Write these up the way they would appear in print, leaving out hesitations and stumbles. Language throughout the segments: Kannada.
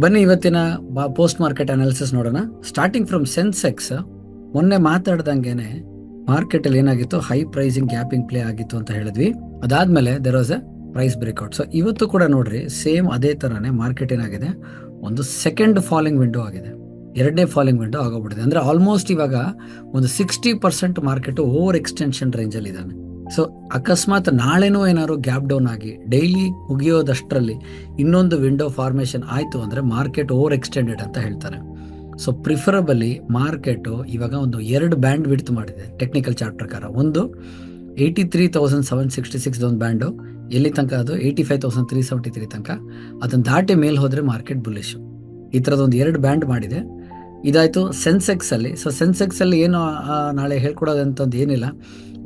ಬನ್ನಿ ಇವತ್ತಿನ ಪೋಸ್ಟ್ ಮಾರ್ಕೆಟ್ ಅನಾಲಿಸಿಸ್ ನೋಡೋಣ. Starting from Sensex. ಮೊನ್ನೆ ಮಾತಾಡ್ದಂಗೆನೆ ಮಾರ್ಕೆಟ್ ಅಲ್ಲಿ ಏನಾಗಿತ್ತು, ಹೈ ಪ್ರೈಸಿಂಗ್ ಗ್ಯಾಪಿಂಗ್ ಪ್ಲೇ ಆಗಿತ್ತು ಅಂತ ಹೇಳಿದ್ವಿ. ಅದಾದ್ಮೇಲೆ there was a price breakout. So ಇವತ್ತು ಕೂಡ ನೋಡ್ರಿ ಸೇಮ್ ಅದೇ ತರನೇ ಮಾರ್ಕೆಟ್ ಏನಾಗಿದೆ, ಒಂದು ಸೆಕೆಂಡ್ ಫಾಲಿಂಗ್ ವಿಂಡೋ ಆಗಿದೆ, ಎರಡನೇ ಫಾಲಿಂಗ್ ವಿಂಡೋ ಆಗೋಗ್ಬಿಟ್ಟಿದೆ. ಅಂದ್ರೆ ಆಲ್ಮೋಸ್ಟ್ ಇವಾಗ ಒಂದು 60% ಮಾರ್ಕೆಟ್ ಓವರ್ ಎಕ್ಸ್ಟೆನ್ಷನ್ ರೇಂಜ್ ಅಲ್ಲಿ ಇದ್ದಾನೆ. ಸೊ ಅಕಸ್ಮಾತ್ ನಾಳೆನೂ ಏನಾದ್ರು ಗ್ಯಾಪ್ ಡೌನ್ ಆಗಿ ಡೈಲಿ ಮುಗಿಯೋದಷ್ಟರಲ್ಲಿ ಇನ್ನೊಂದು ವಿಂಡೋ ಫಾರ್ಮೇಶನ್ ಆಯ್ತು ಅಂದ್ರೆ ಮಾರ್ಕೆಟ್ ಓವರ್ ಎಕ್ಸ್ಟೆಂಡೆಡ್ ಅಂತ ಹೇಳ್ತಾರೆ. ಸೊ ಪ್ರಿಫರಬಲಿ ಮಾರ್ಕೆಟ್ ಇವಾಗ ಒಂದು 2 ಬ್ಯಾಂಡ್ ವಿಡ್ತ್ ಮಾಡಿದೆ ಟೆಕ್ನಿಕಲ್ ಚಾರ್ಟ್ ಪ್ರಕಾರ. ಒಂದು 83,766 ಒಂದು ಬ್ಯಾಂಡು, ಎಲ್ಲಿ ತನಕ ಅದು 85,373 ತನಕ. ಅದನ್ನ ದಾಟಿ ಮೇಲೆ ಹೋದ್ರೆ ಮಾರ್ಕೆಟ್ ಬುಲ್ಲಿಶ್. ಈ ತರದೊಂದು 2 ಬ್ಯಾಂಡ್ ಮಾಡಿದೆ. ಇದಾಯ್ತು ಸೆನ್ಸೆಕ್ಸ್ ಅಲ್ಲಿ. ಸೊ ಸೆನ್ಸೆಕ್ಸ್ ಅಲ್ಲಿ ಏನು ನಾಳೆ ಹೇಳ್ಕೊಡೋದಂತದ್ದು ಏನಿಲ್ಲ.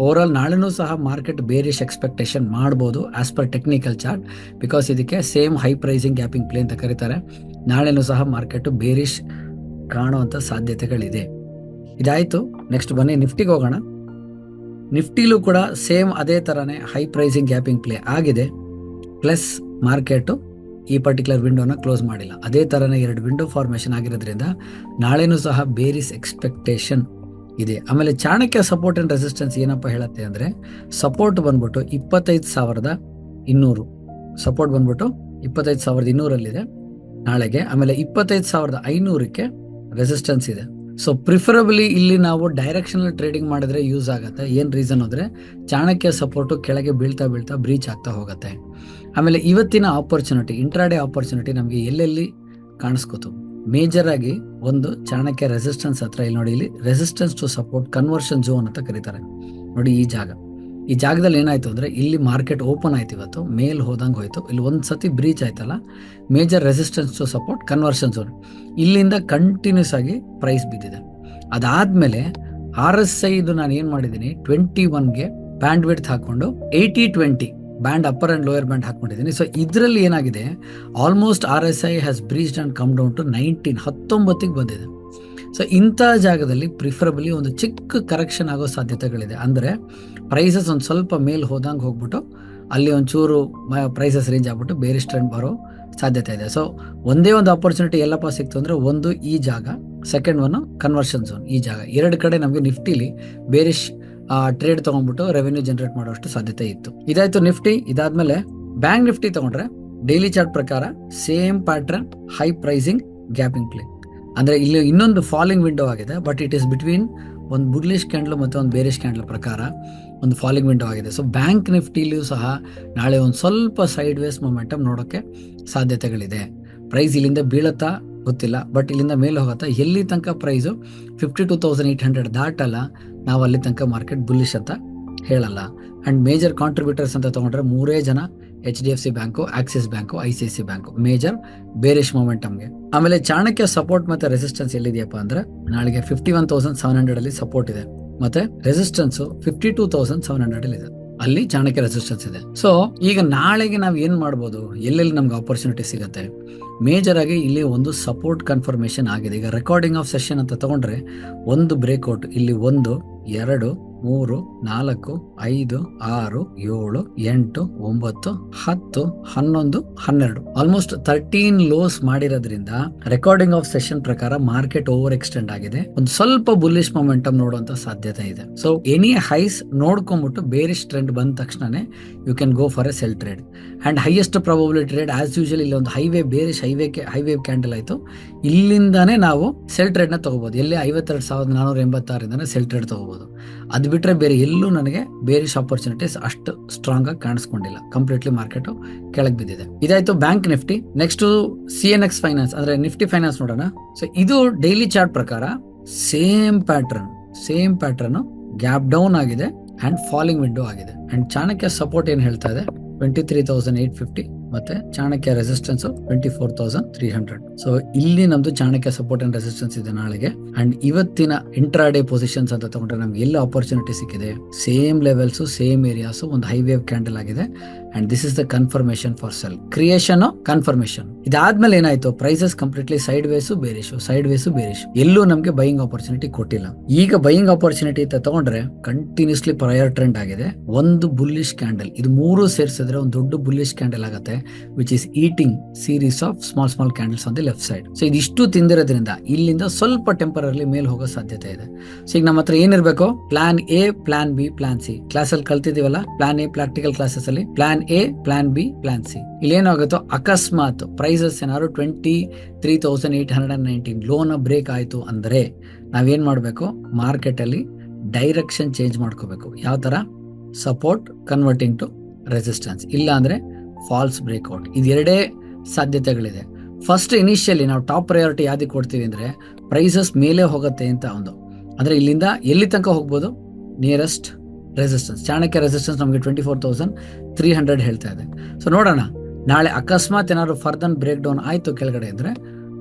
ಓವರ್ ಆಲ್ ನಾಳೆನೂ ಸಹ ಮಾರ್ಕೆಟ್ ಬೇರಿಶ್ ಎಕ್ಸ್ಪೆಕ್ಟೇಷನ್ ಮಾಡ್ಬೋದು as per technical chart, because ಇದಕ್ಕೆ same high pricing gapping play ಅಂತ ಕರೀತಾರೆ. ನಾಳೆನೂ ಸಹ ಮಾರ್ಕೆಟ್ ಬೇರಿಶ್ ಕಾಣುವಂತ ಸಾಧ್ಯತೆಗಳಿದೆ. ಇದಾಯ್ತು. ನೆಕ್ಸ್ಟ್ ಬನ್ನಿ ನಿಫ್ಟಿಗೆ ಹೋಗೋಣ. ನಿಫ್ಟಿಲೂ ಕೂಡ ಸೇಮ್ ಅದೇ ತರನೇ ಹೈ ಪ್ರೈಸಿಂಗ್ ಗ್ಯಾಪಿಂಗ್ ಪ್ಲೇ ಆಗಿದೆ, ಪ್ಲಸ್ ಮಾರ್ಕೆಟ್ ಈ ಪರ್ಟಿಕ್ಯುಲರ್ ವಿಂಡೋನ ಕ್ಲೋಸ್ ಮಾಡಿಲ್ಲ. ಅದೇ ತರನೇ 2 ವಿಂಡೋ ಫಾರ್ಮೇಶನ್ ಆಗಿರೋದ್ರಿಂದ ನಾಳೆನೂ ಸಹ ಬೇರಿಸ್ ಎಕ್ಸ್ಪೆಕ್ಟೇಷನ್ ಇದೆ. ಆಮೇಲೆ ಚಾಣಕ್ಯ ಸಪೋರ್ಟ್ ಅಂಡ್ ರೆಸಿಸ್ಟೆನ್ಸ್ ಏನಪ್ಪ ಹೇಳುತ್ತೆ ಅಂದ್ರೆ, ಸಪೋರ್ಟ್ ಬಂದ್ಬಿಟ್ಟು 25,200 ಸಪೋರ್ಟ್ ಬಂದ್ಬಿಟ್ಟು 25,200 ನಾಳೆಗೆ. ಆಮೇಲೆ 25,500ಕ್ಕೆ ರೆಸಿಸ್ಟೆನ್ಸ್ ಇದೆ. ಸೊ ಪ್ರಿಫರಬಲಿ ಇಲ್ಲಿ ನಾವು ಡೈರೆಕ್ಷನಲ್ ಟ್ರೇಡಿಂಗ್ ಮಾಡಿದ್ರೆ ಯೂಸ್ ಆಗುತ್ತೆ. ಏನ್ ರೀಸನ್ ಅಂದ್ರೆ ಚಾಣಕ್ಯ ಸಪೋರ್ಟ್ ಕೆಳಗೆ ಬೀಳ್ತಾ ಬೀಳ್ತಾ ಬ್ರೀಚ್ ಆಗ್ತಾ ಹೋಗುತ್ತೆ. ಆಮೇಲೆ ಇವತ್ತಿನ ಆಪರ್ಚುನಿಟಿ, ಇಂಟ್ರಾಡೇ ಆಪರ್ಚುನಿಟಿ ನಮಗೆ ಎಲ್ಲೆಲ್ಲಿ ಕಾಣಿಸ್ಕೋತು, ಮೇಜರ್ ಆಗಿ ಒಂದು ಚಾಣಕ್ಯ ರೆಸಿಸ್ಟೆನ್ಸ್ ಹತ್ರ. ಇಲ್ಲಿ ನೋಡಿ, ಇಲ್ಲಿ resistance to support conversion zone ಅಂತ ಕರೀತಾರೆ ನೋಡಿ. ಈ ಜಾಗದಲ್ಲಿ ಏನಾಯ್ತು ಅಂದ್ರೆ, ಇಲ್ಲಿ ಮಾರ್ಕೆಟ್ ಓಪನ್ ಆಯ್ತು, ಇವತ್ತು ಮೇಲ್ ಹೋದಂಗೆ ಹೋಯ್ತು. ಇಲ್ಲಿ ಒಂದ್ಸತಿ ಬ್ರೀಚ್ ಆಯ್ತಲ್ಲ, major resistance to support conversion zone, ಇಲ್ಲಿಂದ ಕಂಟಿನ್ಯೂಸ್ ಆಗಿ ಪ್ರೈಸ್ ಬಿದ್ದಿದೆ. ಅದಾದ್ಮೇಲೆ RSI ಇದು ನಾನು ಏನ್ ಮಾಡಿದ್ದೀನಿ, 21ಗೆ ಬ್ಯಾಂಡ್ ವಿಡ್ತ್ ಹಾಕೊಂಡು 80-20 band upper and lower band ಹಾಕೊಂಡಿದ್ದೀನಿ. ಸೊ ಇದರಲ್ಲಿ ಏನಾಗಿದೆ, almost RSI has breached and come down to 19 ಬಂದಿದೆ. ಸೊ ಇಂಥ ಜಾಗದಲ್ಲಿ ಪ್ರಿಫರಬಲಿ ಒಂದು ಚಿಕ್ಕ ಕರೆಕ್ಷನ್ ಆಗೋ ಸಾಧ್ಯತೆಗಳಿದೆ. ಅಂದ್ರೆ ಪ್ರೈಸಸ್ ಒಂದು ಸ್ವಲ್ಪ ಮೇಲ್ ಹೋದಂಗೆ ಹೋಗ್ಬಿಟ್ಟು ಅಲ್ಲಿ ಒಂಚೂರು ಪ್ರೈಸಸ್ ರೇಂಜ್ ಆಗ್ಬಿಟ್ಟು ಬೇರೆ ಟ್ರೆಂಡ್ ಬರೋ ಸಾಧ್ಯತೆ ಇದೆ. ಸೊ ಒಂದೇ ಒಂದು ಆಪರ್ಚುನಿಟಿ ಎಲ್ಲಪ್ಪ ಸಿಕ್ತು ಅಂದ್ರೆ, ಒಂದು ಈ ಜಾಗ, ಸೆಕೆಂಡ್ ಒನ್ ಕನ್ವರ್ಷನ್ ಝೋನ್. ಈ ಜಾಗ 2 ಕಡೆ ನಮಗೆ ನಿಫ್ಟಿಲಿ ಬೇರಿಶ್ ಟ್ರೇಡ್ ತಗೊಂಡ್ಬಿಟ್ಟು ರೆವೆನ್ಯೂ ಜನರೇಟ್ ಮಾಡೋಷ್ಟು ಸಾಧ್ಯತೆ ಇತ್ತು. ಇದಾಯ್ತು ನಿಫ್ಟಿ. ಇದಾದ್ಮೇಲೆ ಬ್ಯಾಂಕ್ ನಿಫ್ಟಿ ತಗೊಂಡ್ರೆ ಡೈಲಿ ಚಾರ್ಟ್ ಪ್ರಕಾರ same pattern, high pricing gapping play. ಅಂದ್ರೆ ಇಲ್ಲಿ ಇನ್ನೊಂದು ಫಾಲಿಂಗ್ ವಿಂಡೋ ಆಗಿದೆ, ಬಟ್ ಇಟ್ ಈಸ್ ಬಿಟ್ವೀನ್ ಒಂದು ಬುಲ್ಲಿಶ್ ಕ್ಯಾಂಡಲ್ ಮತ್ತೆ ಒಂದು ಬೇರಿಶ್ ಕ್ಯಾಂಡಲ್ ಪ್ರಕಾರ ಒಂದು ಫಾಲಿಂಗ್ ವಿಂಡೋ ಆಗಿದೆ. ಸೊ ಬ್ಯಾಂಕ್ ನಿಫ್ಟಿಲಿಯೂ ಸಹ ನಾಳೆ ಒಂದು ಸ್ವಲ್ಪ ಸೈಡ್ ವೇಸ್ ಮೊಮೆಂಟಮ್ ನೋಡೋಕೆ ಸಾಧ್ಯತೆಗಳಿದೆ. ಪ್ರೈಸ್ ಇಲ್ಲಿಂದ ಬೀಳತ್ತಾ ಗೊತ್ತಿಲ್ಲ, ಬಟ್ ಇಲ್ಲಿಂದ ಮೇಲೆ ಹೋಗತ್ತಾ. ಎಲ್ಲಿ ತನಕ ಪ್ರೈಸು 52,800 ದಾಟಲ್ಲ, ನಾವು ಅಲ್ಲಿ ತನಕ ಮಾರ್ಕೆಟ್ ಬುಲ್ಲಿಶ್ ಅಂತ ಹೇಳಲ್ಲ. ಅಂಡ್ ಮೇಜರ್ ಕಾಂಟ್ರಿಬ್ಯೂಟರ್ಸ್ ಅಂತ ತಗೊಂಡ್ರೆ 3 ಜನ, HDFC bank, Axis bank, ICICI bank major bearish ಮೊಮೆಂಟಮ್ಗೆ. ಆಮೇಲೆ ಚಾಣಕ್ಯ ಸಪೋರ್ಟ್ ಮತ್ತೆ ರೆಸಿಸ್ಟೆನ್ಸ್ ಎಲ್ಲಿದೆಯಪ್ಪ ಅಂದ್ರೆ, ನಾಳೆಗೆ 51,700 ಅಲ್ಲಿ ಸಪೋರ್ಟ್ ಇದೆ, ಮತ್ತೆ ರೆಸಿಸ್ಟೆನ್ಸ್ 52,700 ಅಲ್ಲಿ ಇದೆ. ಅಲ್ಲಿ ಚಾಣಕ್ಯ ರೆಸಿಸ್ಟೆನ್ಸ್ ಇದೆ. ಸೊ ಈಗ ನಾಳೆಗೆ ನಾವು ಏನ್ ಮಾಡ್ಬೋದು, ಎಲ್ಲೆಲ್ಲಿ ನಮ್ಗೆ ಆಪರ್ಚುನಿಟಿ ಸಿಗುತ್ತೆ. ಮೇಜರ್ ಆಗಿ ಇಲ್ಲಿ ಒಂದು ಸಪೋರ್ಟ್ ಕನ್ಫರ್ಮೇಶನ್ ಆಗಿದೆ. ಈಗ ರೆಕಾರ್ಡಿಂಗ್ ಆಫ್ ಸೆಷನ್ ಅಂತ ತಗೊಂಡ್ರೆ ಒಂದು ಬ್ರೇಕ್ಔಟ್ ಇಲ್ಲಿ 1, 2, 3, 4, 5, 6, 7, 8, 9, 10, 11, 12 ಆಲ್ಮೋಸ್ಟ್ 13 ಲೋಸ್ ಮಾಡಿರೋದ್ರಿಂದ ರೆಕಾರ್ಡಿಂಗ್ ಆಫ್ ಸೆಷನ್ ಪ್ರಕಾರ ಮಾರ್ಕೆಟ್ ಓವರ್ ಎಕ್ಸ್ಟೆಂಡ್ ಆಗಿದೆ. ಒಂದು ಸ್ವಲ್ಪ ಬುಲ್ಲಿಶ್ ಮೊಮೆಂಟಮ್ ನೋಡುವಂತ ಸಾಧ್ಯತೆ ಇದೆ. ಸೊ ಎನಿ ಹೈಸ್ ನೋಡ್ಕೊಂಡ್ಬಿಟ್ಟು ಬೇರಿಶ್ ಟ್ರೆಂಡ್ ಬಂದ ತಕ್ಷಣನೇ you can go for a sell trade. And highest probability trade as usual ಇಲ್ಲಿ ಒಂದು ಹೈವೇ ಬೇರಿಶ್ ಹೈವೇ ಕ್ಯಾಂಡಲ್ ಆಯ್ತು, ಇಲ್ಲಿಂದಾನೇ ನಾವು ಸೆಲ್ ಟ್ರೇಡ್ ನ ತಗೋಬಹುದು. ಎಲ್ಲಿ 52,486 ಸೆಲ್ ಟ್ರೇಡ್ ತಗೋಬಹುದು. ಅದು ಬಿಟ್ರೆ ಬೇರೆ ಎಲ್ಲೂ ನನಗೆ ಬೇರಿಶ್ ಆಪರ್ಚುನಿಟೀಸ್ ಅಷ್ಟು ಸ್ಟ್ರಾಂಗ್ ಆಗಿ ಕಾಣಿಸ್ಕೊಂಡಿಲ್ಲ. ಕಂಪ್ಲೀಟ್ಲಿ ಮಾರ್ಕೆಟ್ ಕೆಳಗೆ ಬಿದ್ದಿದೆ. ಇದಾಯ್ತು bank Nifty. Next CNX finance ಅಂದ್ರೆ ನಿಫ್ಟಿ ಫೈನಾನ್ಸ್ ನೋಡೋಣ. ಸೊ ಇದು ಡೈಲಿ ಚಾರ್ಟ್ ಪ್ರಕಾರ ಸೇಮ್ ಪ್ಯಾಟರ್ನ್ ಗ್ಯಾಪ್ ಡೌನ್ ಆಗಿದೆ ಅಂಡ್ ಫಾಲಿಂಗ್ ವಿಂಡೋ ಆಗಿದೆ. ಅಂಡ್ ಚಾಣಕ್ಯ ಸಪೋರ್ಟ್ ಏನ್ ಹೇಳ್ತಾ ಇದೆ 23,850 ಮತ್ತೆ ಚಾಣಕ್ಯ ರೆಸಿಸ್ಟೆನ್ಸ್ 24,300. ಸೊ ಇಲ್ಲಿ ನಮ್ದು ಚಾಣಕ್ಯ ಸಪೋರ್ಟ್ ಅಂಡ್ ರೆಸಿಸ್ಟೆನ್ಸ್ ಇದೆ ನಾಳೆಗೆ. ಅಂಡ್ ಇವತ್ತಿನ ಇಂಟ್ರಾಡೇ ಪೊಸಿಷನ್ಸ್ ಅಂತ ತಗೊಂಡ್ರೆ ನಮ್ಗೆ ಎಲ್ಲ ಆಪರ್ಚುನಿಟಿ ಸಿಕ್ಕಿದೆ. ಸೇಮ್ ಲೆವೆಲ್ಸ್, ಸೇಮ್ ಏರಿಯಾಸ್, ಒಂದು ಹೈ ವೇವ್ ಕ್ಯಾಂಡಲ್ ಆಗಿದೆ. And this is the confirmation for cell creation, confirmation ಇದಾದ್ಮೇಲೆ ಏನಾಯ್ತು, ಪ್ರೈಸಸ್ ಕಂಪ್ಲೀಟ್ಲಿ ಸೈಡ್ ವೇಸು ಎಲ್ಲೂ ನಮ್ಗೆ ಬೈಯಿಂಗ್ ಆಪರ್ಚುನಿಟಿ ಕೊಟ್ಟಿಲ್ಲ. ಈಗ ಬೈಯಿಂಗ್ ಆಪರ್ಚುನಿಟಿ ಅಂತ ತಗೊಂಡ್ರೆ ಕಂಟಿನ್ಯೂಸ್ಲಿ ಪ್ರಯರ್ ಟ್ರೆಂಡ್ ಆಗಿದೆ. ಒಂದು ಬುಲ್ಲಿಶ್ ಕ್ಯಾಂಡಲ್, ಇದು ಮೂರು ಸೇರಿಸಿದ್ರೆ ಒಂದು ದೊಡ್ಡ ಬುಲ್ಲಿಶ್ ಕ್ಯಾಂಡಲ್ ಆಗುತ್ತೆ, which is eating series of small candles on the left side. So ಇದಿಷ್ಟು ತಿಂದಿರೋದ್ರಿಂದ ಇಲ್ಲಿಂದ ಸ್ವಲ್ಪ ಟೆಂಪರರಿ ಮೇಲ್ ಹೋಗೋ ಸಾಧ್ಯತೆ ಇದೆ. ಸೊ ಈಗ ನಮ್ಮ ಹತ್ರ ಏನಿರ್ಬೇಕು, plan A, plan B, plan C. Class ಅಲ್ಲಿ ಕಲ್ತಿದೀವಲ್ಲ, ಪ್ಲಾನ್ ಎ ಪ್ರಾಕ್ಟಿಕಲ್ ಕ್ಲಾಸಸ್ ಅಲ್ಲಿ plan A, plan B, plan C. ಇಲ್ಲಿ ಏನಾಗುತ್ತೋ, ಅಕಸ್ಮಾತ್ ಪ್ರೈಸಸ್ ಏನಾದ್ರು 23,819 ಲೋನ ಬ್ರೇಕ್ ಆಯ್ತು ಅಂದ್ರೆ ನಾವೇನ್ ಮಾಡ್ಬೇಕು, ಮಾರ್ಕೆಟ್ ಅಲ್ಲಿ ಡೈರೆಕ್ಷನ್ ಚೇಂಜ್ ಮಾಡ್ಕೋಬೇಕು. ಯಾವ ತರ, ಸಪೋರ್ಟ್ ಕನ್ವರ್ಟಿಂಗ್ ಟು ರೆಸಿಸ್ಟೆನ್ಸ್, ಇಲ್ಲ ಅಂದ್ರೆ ಫಾಲ್ಸ್ ಬ್ರೇಕ್ಔಟ್. ಇದೆರಡೇ ಸಾಧ್ಯತೆಗಳಿದೆ. ಫಸ್ಟ್ ಇನಿಷಿಯಲಿ ನಾವು ಟಾಪ್ ಪ್ರಯಾರಿಟಿ ಯಾವ್ದು ಕೊಡ್ತೀವಿ ಅಂದ್ರೆ ಪ್ರೈಸಸ್ ಮೇಲೆ ಹೋಗುತ್ತೆ ಅಂತ ಒಂದು, ಅಂದ್ರೆ ಇಲ್ಲಿಂದ ಎಲ್ಲಿ ತನಕ ಹೋಗ್ಬೋದು, ನಿಯರೆಸ್ಟ್ ರೆಸಿಸ್ಟೆನ್ಸ್. ಚಾಣಕ್ಯ ರೆಸಿಸ್ಟೆನ್ಸ್ ನಮಗೆ 24,300 ಹೇಳ್ತಾ ಇದೆ. ಸೊ ನೋಡೋಣ, ನಾಳೆ ಅಕಸ್ಮಾತ್ ಏನಾದ್ರು ಫರ್ದರ್ ಬ್ರೇಕ್ ಡೌನ್ ಆಯ್ತು ಕೆಳಗಡೆ ಅಂದ್ರೆ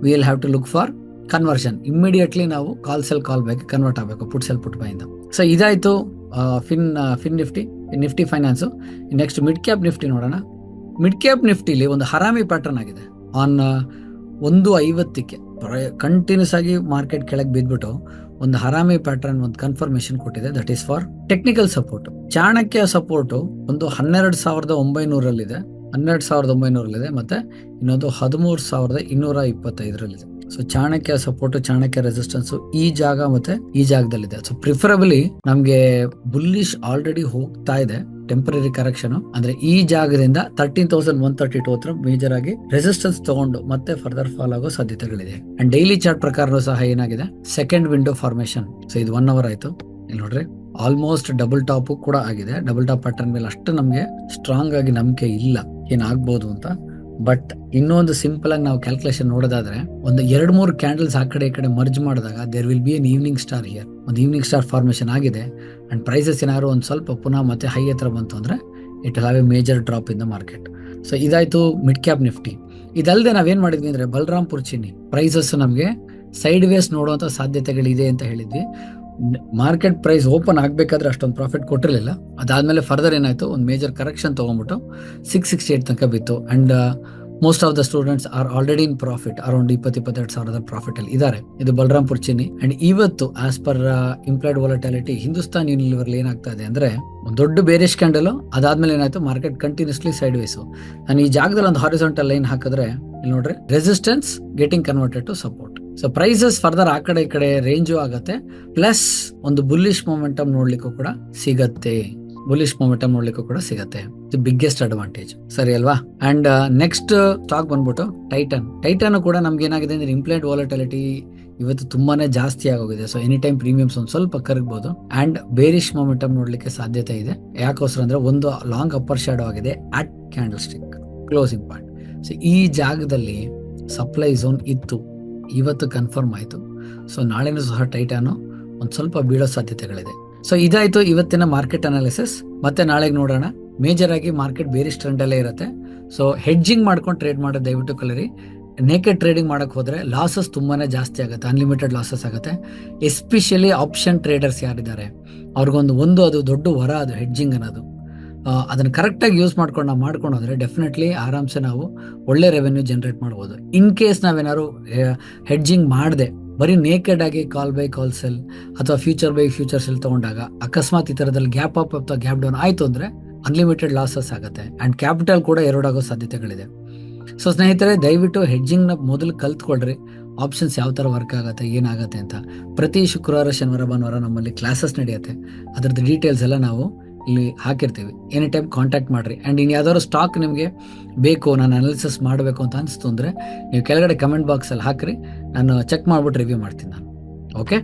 we will have to look for conversion. Immediately ನಾವು call sell call back convert ಆಗಬೇಕು, ಪುಟ್ ಸೆಲ್ ಪುಟ್ ಬೈ ಇಂದ. ಸೊ ಇದಾಯ್ತು fin nifty finance. Next mid cap nifty ನೋಡೋಣ. ಮಿಡ್ ಕ್ಯಾಪ್ ನಿಫ್ಟಿಲಿ ಒಂದು ಹರಾಮಿ ಪ್ಯಾಟರ್ನ್ ಆಗಿದೆ. ಆನ್ 150ಕ್ಕೆ ಕಂಟಿನ್ಯೂಸ್ ಆಗಿ ಮಾರ್ಕೆಟ್ ಕೆಳಗೆ ಬಿದ್ಬಿಟ್ಟು ಒಂದು ಹರಾಮಿ ಪ್ಯಾಟರ್ನ್ ಒಂದು ಕನ್ಫರ್ಮೇಶನ್ ಕೊಟ್ಟಿದೆ. That is for technical support. Chanakya support ಒಂದು 12,900 12,900 ಮತ್ತೆ ಇನ್ನೊಂದು 13,225 so Chanakya support, Chanakya resistance ಈ ಜಾಗ ಮತ್ತೆ ಈ ಜಾಗದಲ್ಲಿದೆ. ಸೊ ಪ್ರಿಫರಬಲಿ ನಮ್ಗೆ ಬುಲ್ಲಿಶ್ ಆಲ್ರೆಡಿ ಹೋಗ್ತಾ ಇದೆ, ಟೆಂಪರರಿ ಕರೆಕ್ಷನ್ ಅಂದ್ರೆ ಈ ಜಾಗದಿಂದ 13,132 ಹತ್ರ ಮೇಜರ್ ಆಗಿ ರೆಸಿಸ್ಟೆನ್ಸ್ ತಗೊಂಡು ಮತ್ತೆ ಫರ್ದರ್ ಫಾಲ್ ಆಗೋ ಸಾಧ್ಯತೆಗಳಿದೆ. ಅಂಡ್ ಡೈಲಿ ಚಾರ್ಟ್ ಪ್ರಕಾರ ಸಹ ಏನಾಗಿದೆ, ಸೆಕೆಂಡ್ ವಿಂಡೋ ಫಾರ್ಮೇಶನ್. ಸೊ ಇದು 1 ಅವರ್ ಆಯ್ತು. ಇಲ್ಲಿ ನೋಡ್ರಿ, ಆಲ್ಮೋಸ್ಟ್ ಡಬಲ್ ಟಾಪ್ ಕೂಡ ಆಗಿದೆ. ಡಬಲ್ ಟಾಪ್ ಪ್ಯಾಟರ್ನ್ ಮೇಲೆ ಅಷ್ಟು ನಮ್ಗೆ ಸ್ಟ್ರಾಂಗ್ ಆಗಿ ನಂಬಿಕೆ ಇಲ್ಲ ಏನಾಗ್ಬೋದು ಅಂತ. ಬಟ್ ಇನ್ನೊಂದು ಸಿಂಪಲ್ ಆಗಿ ನಾವು ಕ್ಯಾಲ್ಕುಲೇಷನ್ ನೋಡೋದಾದ್ರೆ, ಒಂದು 2-3 ಕ್ಯಾಂಡಲ್ಸ್ ಆ ಕಡೆ ಈ ಕಡೆ ಮರ್ಜ್ ಮಾಡಿದಾಗ there will be an evening star here. ಒಂದು ಈವ್ನಿಂಗ್ ಸ್ಟಾರ್ ಫಾರ್ಮೇಶನ್ ಆಗಿದೆ. ಅಂಡ್ ಪ್ರೈಸಸ್ ಏನಾದ್ರು ಒಂದು ಸ್ವಲ್ಪ ಪುನಃ ಮತ್ತೆ ಹೈ ಹತ್ರ ಬಂತು ಅಂದ್ರೆ it will have a major drop in the market. So ಇದಾಯ್ತು ಮಿಡ್ ಕ್ಯಾಪ್ ನಿಫ್ಟಿ. ಇದಲ್ಲದೆ ನಾವೇನ್ ಮಾಡಿದ್ವಿ ಅಂದ್ರೆ ಬಲರಾಮ್ಪುರ್ ಚಿನ್ನಿ ಪ್ರೈಸಸ್ ನಮಗೆ ಸೈಡ್ ವೇಸ್ ನೋಡುವಂತ ಸಾಧ್ಯತೆಗಳಿದೆ ಅಂತ ಹೇಳಿದ್ವಿ. ಮಾರ್ಕೆಟ್ ಪ್ರೈಸ್ ಓಪನ್ ಆಗ್ಬೇಕಾದ್ರೆ ಅಷ್ಟೊಂದು ಪ್ರಾಫಿಟ್ ಕೊಟ್ಟಿರಲಿಲ್ಲ. ಅದಾದ್ಮೇಲೆ ಫರ್ದರ್ ಏನಾಯ್ತು, ಒಂದು ಮೇಜರ್ ಕರೆಕ್ಷನ್ ತಗೊಂಡ್ಬಿಟ್ಟು 668 ತನಕ ಬಿತ್ತು. And most of the students are already in profit, around 22 ಸಾವಿರದ ಪ್ರಾಫಿಟ್ ಅಲ್ಲಿ ಇದ್ದಾರೆ. ಇದು ಬಲರಾಮ್ಪುರ್ ಚಿನ್ನಿ. ಅಂಡ್ ಇವತ್ತು as per implied volatility Hindustan Unilever ಏನಾಗ್ತಾ ಇದೆ ಅಂದ್ರೆ ಒಂದು ದೊಡ್ಡ ಬೇರಿಶ್ ಕ್ಯಾಂಡಲ್, ಅದಾದ್ಮೇಲೆ ಏನಾಯ್ತು ಮಾರ್ಕೆಟ್ ಕಂಟಿನ್ಯೂಸ್ಲಿ ಸೈಡ್ ವೇಸ್. ನಾನು ಈ ಜಾಗದಲ್ಲಿ ಒಂದು ಹಾರಿಜಾಂಟಲ್ ಲೈನ್ ಹಾಕಿದ್ರೆ ಇಲ್ಲಿ ನೋಡ್ರಿ, resistance getting converted to support. So prices further ಆ ಕಡೆ ಈ ಕಡೆ ರೇಂಜು ಆಗತ್ತೆ, ಪ್ಲಸ್ ಒಂದು ಬುಲ್ಲಿಶ್ ಮೊಮೆಂಟಮ್ ನೋಡ್ಲಿಕ್ಕೂ ಕೂಡ ಸಿಗತ್ತೆ. ಇದು ಬಿಗ್ಗೆಸ್ಟ್ ಅಡ್ವಾಂಟೇಜ್, ಸರಿ ಅಲ್ವಾ? ಅಂಡ್ ನೆಕ್ಸ್ಟ್ ಸ್ಟಾಕ್ ಬಂದ್ಬಿಟ್ಟು ಟೈಟನ್ ಕೂಡ ನಮ್ಗೆ ಏನಾಗಿದೆ ಅಂದ್ರೆ ಇಂಪ್ಲೈಡ್ ವಾಲಟಿಲಿಟಿ ಇವತ್ತು ತುಂಬಾನೇ ಜಾಸ್ತಿ ಆಗೋಗಿದೆ. ಸೊ ಎನಿ ಟೈಮ್ ಪ್ರೀಮಿಯಮ್ಸ್ ಒಂದು ಸ್ವಲ್ಪ ಕರಗಬಹುದು. ಅಂಡ್ ಬೇರಿಶ್ ಮೊಮೆಂಟಮ್ ನೋಡ್ಲಿಕ್ಕೆ ಸಾಧ್ಯತೆ ಇದೆ. ಯಾಕೋಸ್ಕರ ಅಂದ್ರೆ ಒಂದು ಲಾಂಗ್ ಅಪ್ಪರ್ ಶಾಡೋ ಆಗಿದೆ at candle stick closing point. So ಈ ಜಾಗದಲ್ಲಿ ಸಪ್ಲೈ ಝೋನ್ ಇತ್ತು, ಇವತ್ತು ಕನ್ಫರ್ಮ್ ಆಯ್ತು. ಸೊ ನಾಳೆನೂ ಸಹ ಟೈಟಾನು ಒಂದು ಸ್ವಲ್ಪ ಬೀಳೋ ಸಾಧ್ಯತೆಗಳಿದೆ. ಸೊ ಇದಾಯ್ತು ಇವತ್ತಿನ ಮಾರ್ಕೆಟ್ ಅನಾಲಿಸಿಸ್. ಮತ್ತೆ ನಾಳೆಗೆ ನೋಡೋಣ. ಮೇಜರ್ ಆಗಿ ಮಾರ್ಕೆಟ್ ಬೇರಿಶ್ ಟ್ರೆಂಡ್ ಅಲ್ಲೇ ಇರುತ್ತೆ. ಸೊ ಹೆಡ್ಜಿಂಗ್ ಮಾಡ್ಕೊಂಡು ಟ್ರೇಡ್ ಮಾಡೋದು ದಯವಿಟ್ಟು ಕಲಿರಿ. ನೇಕೆಡ್ ಟ್ರೇಡಿಂಗ್ ಮಾಡಕ್ ಹೋದ್ರೆ ಲಾಸಸ್ ತುಂಬಾನೇ ಜಾಸ್ತಿ ಆಗುತ್ತೆ, ಅನ್ಲಿಮಿಟೆಡ್ ಲಾಸಸ್ ಆಗುತ್ತೆ. ಎಸ್ಪೆಷಲಿ ಆಪ್ಷನ್ ಟ್ರೇಡರ್ಸ್ ಯಾರಿದ್ದಾರೆ ಅವ್ರಿಗೊಂದು ಅದು ದೊಡ್ಡ ವರ, ಅದು ಹೆಡ್ಜಿಂಗ್ ಅನ್ನೋದು. ಅದನ್ನ ಕರೆಕ್ಟಾಗಿ ಯೂಸ್ ಮಾಡ್ಕೊಂಡು ನಾವು ಮಾಡ್ಕೊಂಡು ಹೋದ್ರೆ ಡೆಫಿನೆಟ್ಲಿ ಆರಾಮ್ಸೆ ನಾವು ಒಳ್ಳೆ ರೆವೆನ್ಯೂ ಜನರೇಟ್ ಮಾಡ್ಬೋದು. ಇನ್ ಕೇಸ್ ನಾವೇನಾದ್ರು ಹೆಡ್ಜಿಂಗ್ ಮಾಡದೆ ಬರೀ ನೇಕೆಡ್ ಆಗಿ ಕಾಲ್ ಬೈ ಕಾಲ್ ಸೆಲ್ ಅಥವಾ ಫ್ಯೂಚರ್ ಬೈ ಫ್ಯೂಚರ್ ಸೆಲ್ ತಗೊಂಡಾಗ ಅಕಸ್ಮಾತ್ ಈ ತರದಲ್ಲಿ ಗ್ಯಾಪ್ ಅಪ್ ಅಥವಾ ಗ್ಯಾಪ್ ಡೌನ್ ಆಯ್ತು ಅಂದ್ರೆ ಅನ್ಲಿಮಿಟೆಡ್ ಲಾಸಸ್ ಆಗುತ್ತೆ. ಅಂಡ್ ಕ್ಯಾಪಿಟಲ್ ಕೂಡ ಎರಡಾಗೋ ಸಾಧ್ಯತೆಗಳಿದೆ. ಸೊ ಸ್ನೇಹಿತರೆ, ದಯವಿಟ್ಟು ಹೆಡ್ಜಿಂಗ್ ನ ಮೊದಲು ಕಲ್ತ್ಕೊಳ್ರಿ. ಆಪ್ಷನ್ಸ್ ಯಾವ ತರ ವರ್ಕ್ ಆಗುತ್ತೆ, ಏನಾಗುತ್ತೆ ಅಂತ. ಪ್ರತಿ ಶುಕ್ರವಾರ, ಶನಿವಾರ, ಭಾನುವಾರ ನಮ್ಮಲ್ಲಿ ಕ್ಲಾಸಸ್ ನಡೆಯುತ್ತೆ. ಅದರದ್ದು ಡೀಟೇಲ್ಸ್ ಎಲ್ಲ ನಾವು ಇಲ್ಲಿ ಹಾಕಿರ್ತೀವಿ. ಎನಿ ಟೈಮ್ ಕಾಂಟ್ಯಾಕ್ಟ್ ಮಾಡ್ರಿ. ಅಂಡ್ ಇನ್ ಯಾವ್ದಾದ್ರು ಸ್ಟಾಕ್ ನಿಮಗೆ ಬೇಕು, ನಾನು ಅನಾಲಿಸಿಸ್ ಮಾಡಬೇಕು ಅಂತ ಅನಿಸ್ತು ಅಂದ್ರೆ ನೀವು ಕೆಳಗಡೆ ಕಮೆಂಟ್ ಬಾಕ್ಸ್ ಅಲ್ಲಿ ಹಾಕ್ರಿ, ನಾನು ಚೆಕ್ ಮಾಡ್ಬಿಟ್ಟು ರಿವ್ಯೂ ಮಾಡ್ತೀನಿ ನಾನು. Okay,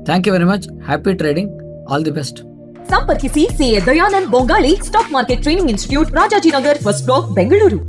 thank you very much. Happy trading, all the best. ಸಂಪರ್ಕಿಸಿ CA Dayanand Bongali, stock market training institute, Rajajinagar, first block, Bengaluru.